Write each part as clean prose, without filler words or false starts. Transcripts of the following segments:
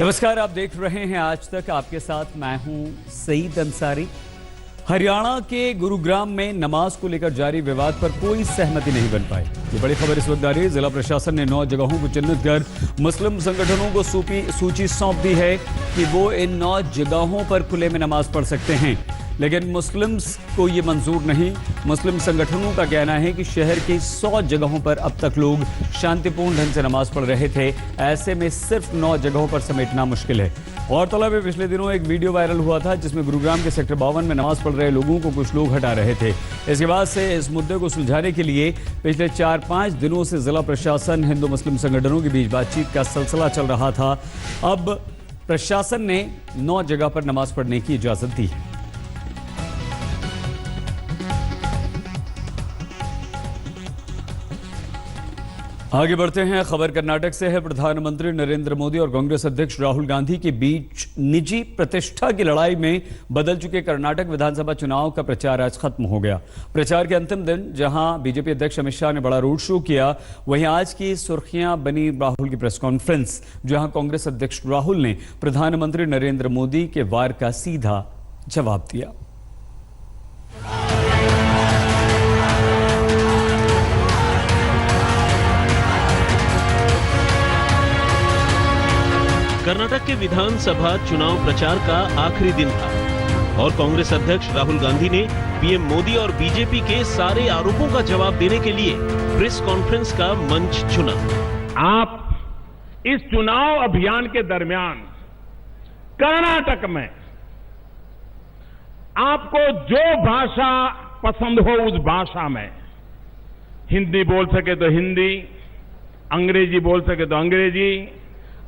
नमस्कार, आप देख रहे हैं आज तक। आपके साथ मैं हूं सईद अंसारी। हरियाणा के गुरुग्राम में नमाज को लेकर जारी विवाद पर कोई सहमति नहीं बन पाई। ये बड़ी खबर इस वक्त आ रही है। जिला प्रशासन ने 9 जगहों को चिन्हित कर मुस्लिम संगठनों को सूची सौंप दी है कि वो इन 9 जगहों पर खुले में नमाज पढ़ सकते हैं, लेकिन मुस्लिम्स को ये मंजूर नहीं। मुस्लिम संगठनों का कहना है कि शहर की 100 जगहों पर अब तक लोग शांतिपूर्ण ढंग से नमाज पढ़ रहे थे। ऐसे में सिर्फ 9 जगहों पर समेटना मुश्किल है। गौरतलब है, पिछले दिनों एक वीडियो वायरल हुआ था जिसमें गुरुग्राम के सेक्टर 52 में नमाज पढ़ रहे लोगों को कुछ लोग हटा रहे थे। इसके बाद से इस मुद्दे को सुलझाने के लिए पिछले 4-5 दिनों से जिला प्रशासन, हिंदू मुस्लिम संगठनों के बीच बातचीत का सिलसिला चल रहा था। अब प्रशासन ने 9 जगह पर नमाज पढ़ने की इजाजत दी है। आगे बढ़ते हैं। खबर कर्नाटक से है। प्रधानमंत्री नरेंद्र मोदी और कांग्रेस अध्यक्ष राहुल गांधी के बीच निजी प्रतिष्ठा की लड़ाई में बदल चुके कर्नाटक विधानसभा चुनाव का प्रचार आज खत्म हो गया। प्रचार के अंतिम दिन जहां बीजेपी अध्यक्ष अमित शाह ने बड़ा रोड शो किया, वहीं आज की सुर्खियां बनी राहुल की प्रेस कॉन्फ्रेंस, जहां कांग्रेस अध्यक्ष राहुल ने प्रधानमंत्री नरेंद्र मोदी के वार का सीधा जवाब दिया। कर्नाटक के विधानसभा चुनाव प्रचार का आखिरी दिन था और कांग्रेस अध्यक्ष राहुल गांधी ने पीएम मोदी और बीजेपी के सारे आरोपों का जवाब देने के लिए प्रेस कॉन्फ्रेंस का मंच चुना। आप इस चुनाव अभियान के दरमियान कर्नाटक में आपको जो भाषा पसंद हो उस भाषा में, हिंदी बोल सके तो हिंदी, अंग्रेजी बोल सके तो अंग्रेजी,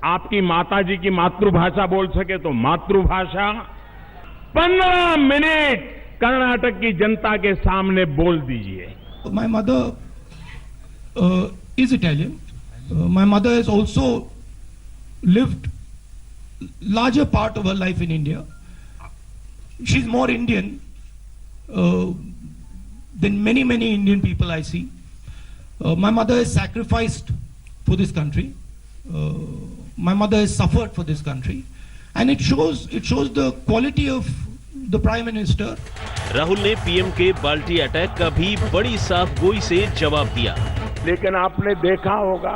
आपकी माताजी की मातृभाषा बोल सके तो मातृभाषा, 15 मिनट कर्नाटक की जनता के सामने बोल दीजिए। My mother is Italian. My mother has also lived larger part of her life in India. She's more Indian than many Indian people I see. My mother has sacrificed for this country. My mother has suffered for this country, and it shows the quality of the Prime Minister. Rahul ने PM के बाल्टी attack का भी बड़ी साफ गोई से जवाब दिया। लेकिन आपने देखा होगा,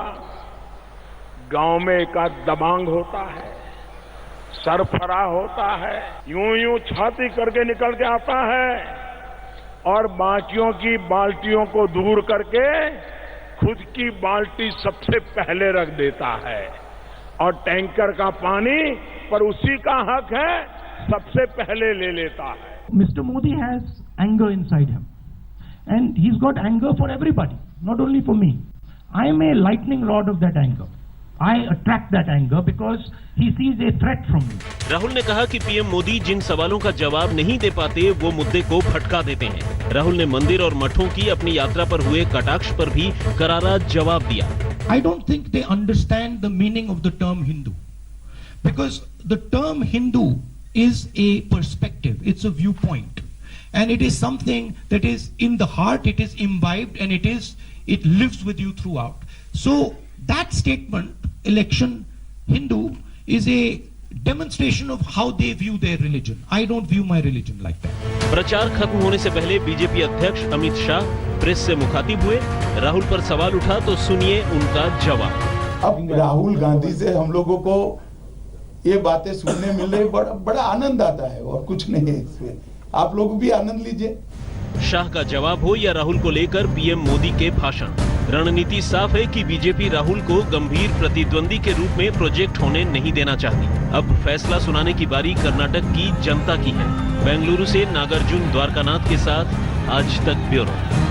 गांव में एक आध दबांग होता है, सरफरा होता है, यूं छाती करके निकल के आता है और बाकियों की बाल्टियों को दूर करके खुद की बाल्टी सबसे पहले रख देता है और टैंकर का पानी पर उसी का हक है, सबसे पहले ले लेता है। Mr. Modi has anger inside him, and he's got anger for everybody, not only for me. I am a lightning rod of that anger. I attract that anger because he sees a threat from me. Rahul ने कहा कि PM Modi जिन सवालों का जवाब नहीं दे पाते वो मुद्दे को भटका देते हैं। राहुल ने मंदिर और मठों की अपनी यात्रा पर हुए कटाक्ष पर भी करारा जवाब दिया। I don't think they understand the meaning of the term Hindu, because the term Hindu is a perspective, it's a viewpoint, and it is something that is in the heart, it is imbibed, and it lives with you throughout. So that statement, election Hindu, is a demonstration of how they view their religion. I don't view my religion like that. प्रचार खत्म होने से पहले BJP अध्यक्ष Amit Shah press से मुखातिब हुए। राहुल पर सवाल उठा तो सुनिए उनका जवाब। अब राहुल गांधी से हम लोगों को ये बातें सुनने मिल रही, बड़ा आनंद आता है और कुछ नहीं है इसमें। आप लोग भी आनंद लीजिए। शाह का जवाब हो या राहुल को लेकर पीएम मोदी के भाषण, रणनीति साफ है कि बीजेपी राहुल को गंभीर प्रतिद्वंदी के रूप में प्रोजेक्ट होने नहीं देना चाहती। अब फैसला सुनाने की बारी कर्नाटक की जनता की है। बेंगलुरु से नागार्जुन द्वारकानाथ के साथ आज तक ब्यूरो।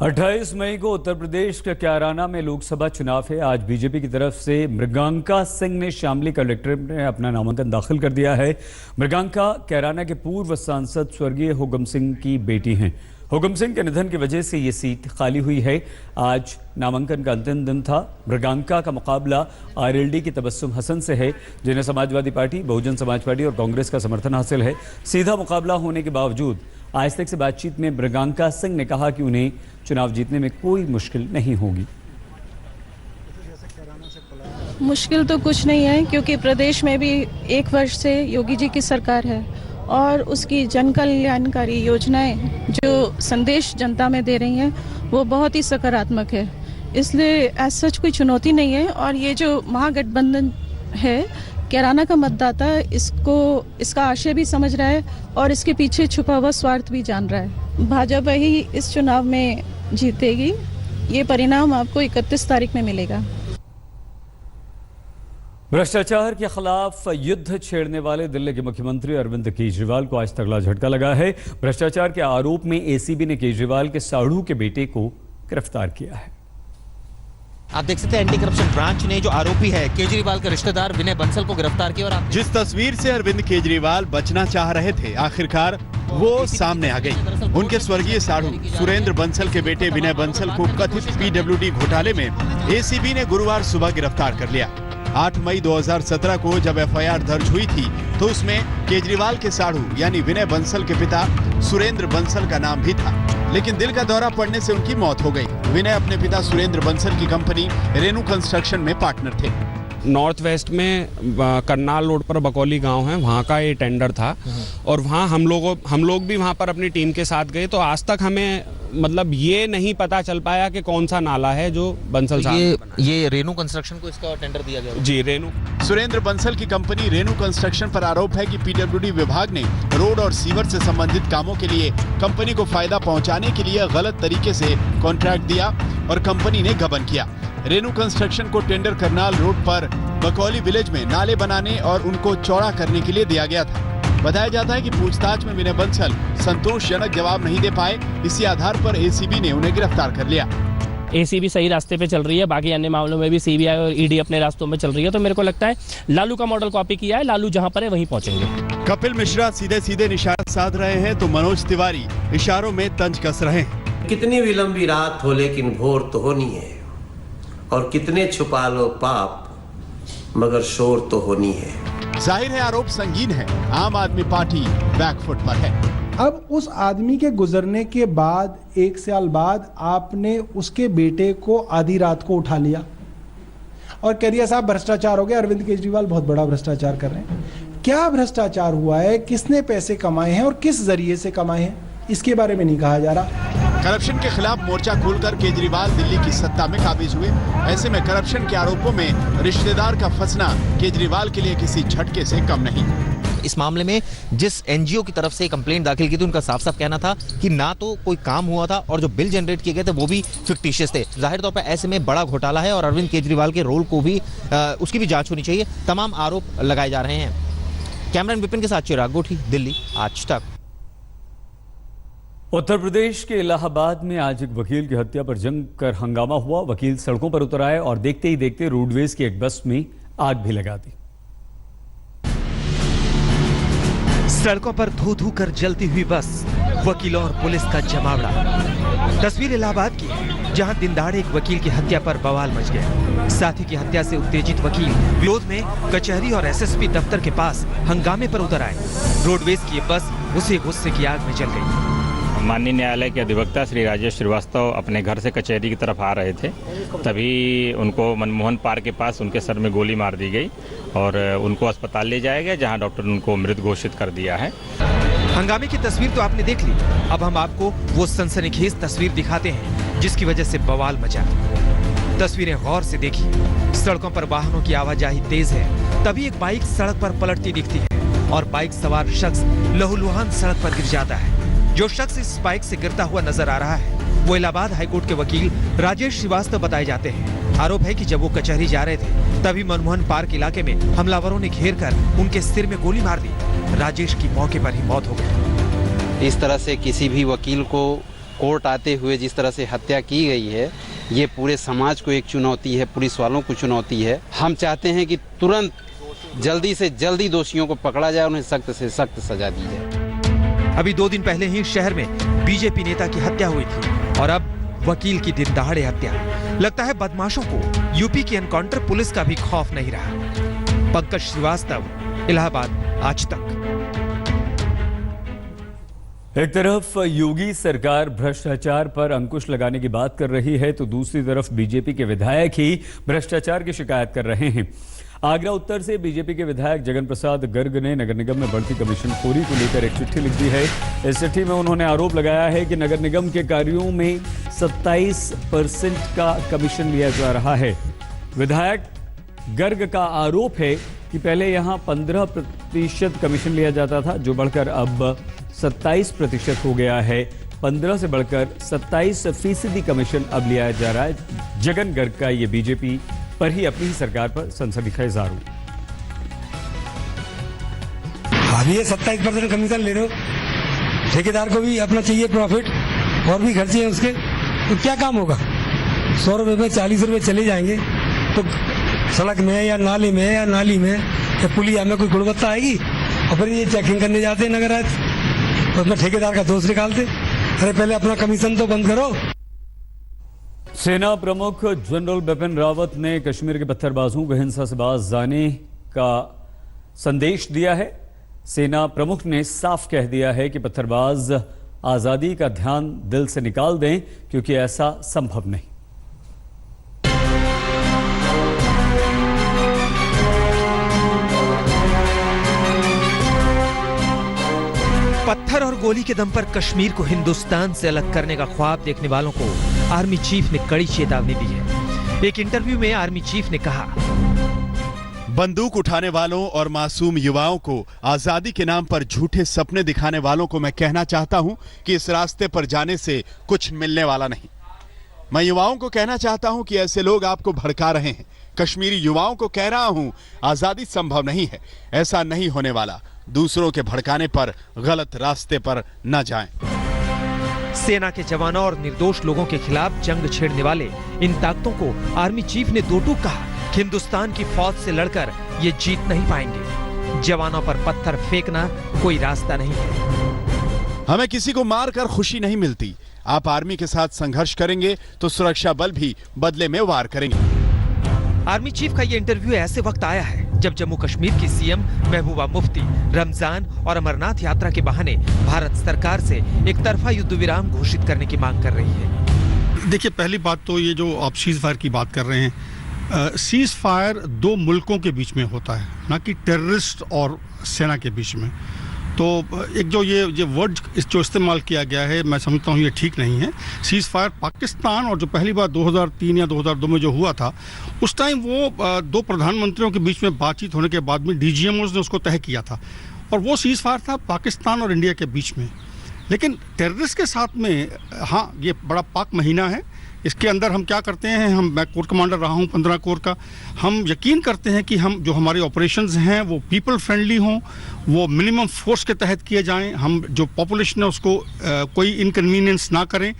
28 मई को उत्तर प्रदेश के कैराना में लोकसभा चुनाव है। आज बीजेपी की तरफ से मृगांका सिंह ने शामली कलेक्ट्रेट में अपना नामांकन दाखिल कर दिया है। मृगांका कैराना के पूर्व सांसद स्वर्गीय हुकम सिंह की बेटी हैं। हुकम सिंह के निधन की वजह से ये सीट खाली हुई है। आज नामांकन का अंतिम दिन था। मृगांका का मुकाबला आरएलडी की तबस्सुम हसन से है, जिन्हें समाजवादी पार्टी, बहुजन समाज पार्टी और कांग्रेस का समर्थन हासिल है। सीधा मुकाबला होने के बावजूद आज तक से बातचीत में मृगांका सिंह ने कहा कि उन्हें चुनाव जीतने में कोई मुश्किल नहीं होगी। मुश्किल तो कुछ नहीं है, क्योंकि प्रदेश में भी 1 वर्ष से योगी जी की सरकार है और उसकी जन कल्याणकारी योजनाएं जो संदेश जनता में दे रही हैं वो बहुत ही सकारात्मक है। इसलिए ऐसा सच कोई चुनौती नहीं है। और ये जो महागठबंधन है, कैराना का मतदाता इसका आशय भी समझ रहा है और इसके पीछे छुपा हुआ स्वार्थ भी जान रहा है। भाजपा ही इस चुनाव में जीतेगी। ये परिणाम आपको 31 तारीख में मिलेगा। भ्रष्टाचार के खिलाफ युद्ध छेड़ने वाले दिल्ली के मुख्यमंत्री अरविंद केजरीवाल को आज तगड़ा झटका लगा है। भ्रष्टाचार के आरोप में एसीबी ने केजरीवाल के साढ़ू के बेटे को गिरफ्तार किया है। आप देख सकते हैं एंटी करप्शन ब्रांच ने जो आरोपी है केजरीवाल के रिश्तेदार विनय बंसल को गिरफ्तार किया। और जिस तस्वीर से अरविंद केजरीवाल बचना चाह रहे थे, आखिरकार वो सामने आ गई। उनके स्वर्गीय साढ़ू सुरेंद्र बंसल के बेटे विनय बंसल को कथित पीडब्ल्यूडी घोटाले में एसीबी ने गुरुवार सुबह गिरफ्तार कर लिया। 8 मई 2017 को जब एफआईआर दर्ज हुई थी तो उसमें केजरीवाल के साढ़ू यानी विनय बंसल के पिता सुरेंद्र बंसल का नाम भी था, लेकिन दिल का दौरा पड़ने से उनकी मौत हो गई। विनय अपने पिता सुरेंद्र बंसल की कंपनी रेनू कंस्ट्रक्शन में पार्टनर थे। नॉर्थ वेस्ट में करनाल रोड पर बकौली गांव है, वहाँ का ये टेंडर था और वहाँ हम लोग भी वहाँ पर अपनी टीम के साथ गए। तो आज तक हमें मतलब ये नहीं पता चल पाया कि कौन सा नाला है जो बंसल साहब ये रेनू कंस्ट्रक्शन को इसका टेंडर दिया गया। जी, रेनू सुरेंद्र बंसल की कंपनी रेनू कंस्ट्रक्शन पर आरोप है कि पीडब्ल्यूडी विभाग ने रोड और सीवर से संबंधित कामों के लिए कंपनी को फायदा पहुंचाने के लिए गलत तरीके से कॉन्ट्रैक्ट दिया और कंपनी ने गबन किया। रेनू कंस्ट्रक्शन को टेंडर करनाल रोड पर बकौली विलेज में नाले बनाने और उनको चौड़ा करने के लिए दिया गया था। बताया जाता है कि पूछताछ में विनय बंसल संतोषजनक जवाब नहीं दे पाए। इसी आधार पर एसीबी ने उन्हें गिरफ्तार कर लिया। एसीबी सही रास्ते पे चल रही है, बाकी अन्य मामलों में भी सीबीआई और ईडी अपने रास्तों में चल रही है। तो मेरे को लगता है लालू का मॉडल कॉपी किया है, लालू जहां पर है वहीं पहुंचेंगे। कपिल मिश्रा सीधे सीधे निशाना साध रहे हैं तो मनोज तिवारी इशारों में तंज कस रहे हैं। कितनी विलंबी रात हो लेकिन भोर तो होनी है, और कितने छुपा लो पाप मगर शोर तो होनी है। जाहिर है आरोप संगीन है। आम आदमी पार्टी बैकफुट पर है। अब उस आदमी के गुजरने के बाद 1 साल बाद आपने उसके बेटे को आधी रात को उठा लिया और कह दिया साहब भ्रष्टाचार हो गया, अरविंद केजरीवाल बहुत बड़ा भ्रष्टाचार कर रहे हैं। क्या भ्रष्टाचार हुआ है, किसने पैसे कमाए हैं और किस जरिए से कमाए हैं, इसके बारे में नहीं कहा जा रहा। करप्शन के खिलाफ मोर्चा खोलकर केजरीवाल दिल्ली की सत्ता में काबिज हुए। ऐसे में करप्शन के आरोपों में रिश्तेदार का फंसना केजरीवाल के लिए किसी झटके से कम नहीं। इस मामले में जिस एनजीओ की तरफ से कंप्लेंट दाखिल की थी उनका साफ साफ कहना था कि ना तो कोई काम हुआ था और जो बिल जनरेट किए गए थे वो भी फिक्टिशियस थे। जाहिर तौर पर ऐसे में बड़ा घोटाला है और अरविंद केजरीवाल के रोल को भी उसकी भी जांच होनी चाहिए। तमाम आरोप लगाए जा रहे हैं। कैमरामैन विपिन के साथ चिराग गोठी, दिल्ली आज तक। उत्तर प्रदेश के इलाहाबाद में आज एक वकील की हत्या पर जमकर हंगामा हुआ। वकील सड़कों पर उतर आए और देखते ही देखते रोडवेज की एक बस में आग भी लगा दी। सड़कों पर धू धू कर जलती हुई बस, वकीलों और पुलिस का जमावड़ा। तस्वीर इलाहाबाद की है, जहां दिन दहाड़े एक वकील की हत्या पर बवाल मच गया। साथी की हत्या से उत्तेजित वकील विरोध में कचहरी और एसएसपी दफ्तर के पास हंगामे पर उतर आए। रोडवेज की ये बस उसी गुस्से की आग में जल गई। माननीय न्यायालय के अधिवक्ता श्री राजेश श्रीवास्तव अपने घर से कचहरी की तरफ आ रहे थे, तभी उनको मनमोहन पार्क के पास उनके सर में गोली मार दी गई और उनको अस्पताल ले जाया गया, जहां डॉक्टर ने उनको मृत घोषित कर दिया है। हंगामे की तस्वीर तो आपने देख ली, अब हम आपको वो सनसनीखेज तस्वीर दिखाते हैं जिसकी वजह से बवाल मचा। तस्वीरें गौर से देखिए। सड़कों पर वाहनों की आवाजाही तेज है, तभी एक बाइक सड़क पर पलटती दिखती है और बाइक सवार शख्स लहूलुहान सड़क पर गिर जाता है। जो शख्स इस बाइक से गिरता हुआ नजर आ रहा है वो इलाहाबाद हाईकोर्ट के वकील राजेश श्रीवास्तव बताए जाते हैं। आरोप है कि जब वो कचहरी जा रहे थे तभी मनमोहन पार्क इलाके में हमलावरों ने घेर कर उनके सिर में गोली मार दी। राजेश की मौके पर ही मौत हो गई। इस तरह से किसी भी वकील को कोर्ट आते हुए जिस तरह से हत्या की गई है, ये पूरे समाज को एक चुनौती है, पुलिस वालों को चुनौती है। हम चाहते हैं कि तुरंत जल्दी से जल्दी दोषियों को पकड़ा जाए, उन्हें सख्त से सख्त सजा दी जाए। अभी 2 दिन पहले ही शहर में बीजेपी नेता की हत्या हुई थी और अब वकील की दिन दहाड़े हत्या। लगता है बदमाशों को यूपी की एनकाउंटर पुलिस का भी खौफ नहीं रहा। पंकज श्रीवास्तव, इलाहाबाद आज तक। एक तरफ योगी सरकार भ्रष्टाचार पर अंकुश लगाने की बात कर रही है तो दूसरी तरफ बीजेपी के विधायक ही भ्रष्टाचार की शिकायत कर रहे हैं। आगरा उत्तर से बीजेपी के विधायक जगन प्रसाद गर्ग ने नगर निगम में बढ़ती कमीशनखोरी को लेकर एक चिट्ठी लिख दी है। इस चिट्ठी में उन्होंने आरोप लगाया है कि नगर निगम के कार्यों में 27% का कमीशन लिया जा रहा है। विधायक गर्ग का आरोप है कि पहले यहां 15% कमीशन लिया जाता था, जो बढ़कर अब 27% हो गया है। 15 से बढ़कर 27% कमीशन अब लिया जा रहा है। जगन गर्ग का ये बीजेपी पर ही अपनी ही सरकार पर सनसनी खेज आरोप। अभी ये 27% कमीशन ले रहे हो, ठेकेदार को भी अपना चाहिए प्रॉफिट और भी खर्चे हैं उसके, तो क्या काम होगा? 100 रुपये में 40 रुपये चले जाएंगे तो सड़क में या नाले में या नाली में या पुलिया में कोई गुणवत्ता आएगी? और फिर ये चेकिंग करने जाते हैं नगर आयुक्त, उसमें ठेकेदार का दोष निकालते। अरे पहले अपना कमीशन तो बंद करो। सेना प्रमुख जनरल बिपिन रावत ने कश्मीर के पत्थरबाजों को हिंसा से बाज जाने का संदेश दिया है। सेना प्रमुख ने साफ कह दिया है कि पत्थरबाज आजादी का ध्यान दिल से निकाल दें, क्योंकि ऐसा संभव नहीं। पत्थर और गोली के दम पर कश्मीर को हिंदुस्तान से अलग करने का ख्वाब देखने वालों को आर्मी चीफ ने कड़ी चेतावनी दी है। एक इंटरव्यू में आर्मी चीफ ने कहा, बंदूक उठाने वालों और मासूम युवाओं को आजादी के नाम पर झूठे सपने दिखाने वालों को मैं कहना चाहता हूं कि इस रास्ते पर जाने से कुछ मिलने वाला नहीं। मैं युवाओं को कहना चाहता हूं कि ऐसे लोग आपको भड़का रहे हैं। कश्मीरी युवाओं को कह रहा हूं, आजादी संभव नहीं है, ऐसा नहीं होने वाला। दूसरों के भड़काने पर गलत रास्ते पर न जाएं। सेना के जवानों और निर्दोष लोगों के खिलाफ जंग छेड़ने वाले इन ताकतों को आर्मी चीफ ने दो टूक कहा कि हिंदुस्तान की फौज से लड़कर ये जीत नहीं पाएंगे। जवानों पर पत्थर फेंकना कोई रास्ता नहीं है। हमें किसी को मारकर खुशी नहीं मिलती। आप आर्मी के साथ संघर्ष करेंगे तो सुरक्षा बल भी बदले में वार करेंगे। आर्मी चीफ का ये इंटरव्यू ऐसे वक्त आया है जब जम्मू कश्मीर की सीएम महबूबा मुफ्ती रमजान और अमरनाथ यात्रा के बहाने भारत सरकार से एक तरफा युद्ध विराम घोषित करने की मांग कर रही है। देखिए, पहली बात तो ये जो आप सीज फायर की बात कर रहे हैं, सीज फायर दो मुल्कों के बीच में होता है, ना कि टेररिस्ट और सेना के बीच में। तो एक जो ये वर्ड जो इस्तेमाल किया गया है, मैं समझता हूँ ये ठीक नहीं है। सीज फायर पाकिस्तान और जो पहली बार 2003 या 2002 में जो हुआ था, उस टाइम वो दो प्रधानमंत्रियों के बीच में बातचीत होने के बाद में डीजीएमओज ने उसको तय किया था, और वो सीज फायर था पाकिस्तान और इंडिया के बीच में। लेकिन टेररिस्ट के साथ में, हाँ, ये बड़ा पाक महीना है, इसके अंदर हम क्या करते हैं, मैं कोर कमांडर रहा हूँ 15 कोर का, हम यकीन करते हैं कि हम जो हमारे ऑपरेशंस हैं वो पीपल फ्रेंडली हों, वो मिनिमम फोर्स के तहत किए जाएं, हम जो पॉपुलेशन है उसको कोई इनकन्वीनियंस ना करें,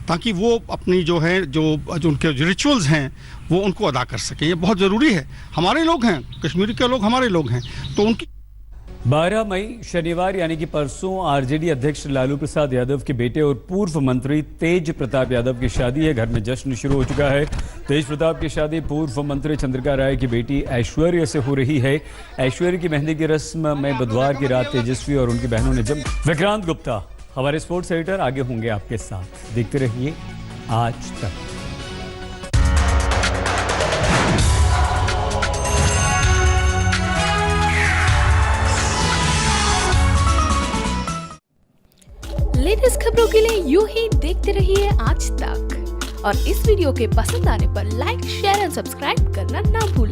ताकि वो अपनी जो उनके रिचुअल्स हैं वो उनको अदा कर सकें। ये बहुत ज़रूरी है। हमारे लोग हैं, कश्मीर के लोग हमारे लोग हैं, तो उनकी 12 मई शनिवार यानी कि परसों आरजेडी अध्यक्ष लालू प्रसाद यादव के बेटे और पूर्व मंत्री तेज प्रताप यादव की शादी है। घर में जश्न शुरू हो चुका है। तेज प्रताप की शादी पूर्व मंत्री चंद्रिका राय की बेटी ऐश्वर्य से हो रही है। ऐश्वर्य की मेहंदी की रस्म में बुधवार की रात तेजस्वी और उनकी बहनों ने जम। विक्रांत गुप्ता हमारे स्पोर्ट्स एडिटर आगे होंगे आपके साथ। देखते रहिए आज तक। लेटेस्ट खबरों के लिए यूं ही देखते रहिए आज तक, और इस वीडियो के पसंद आने पर लाइक, शेयर एंड सब्सक्राइब करना ना भूलें।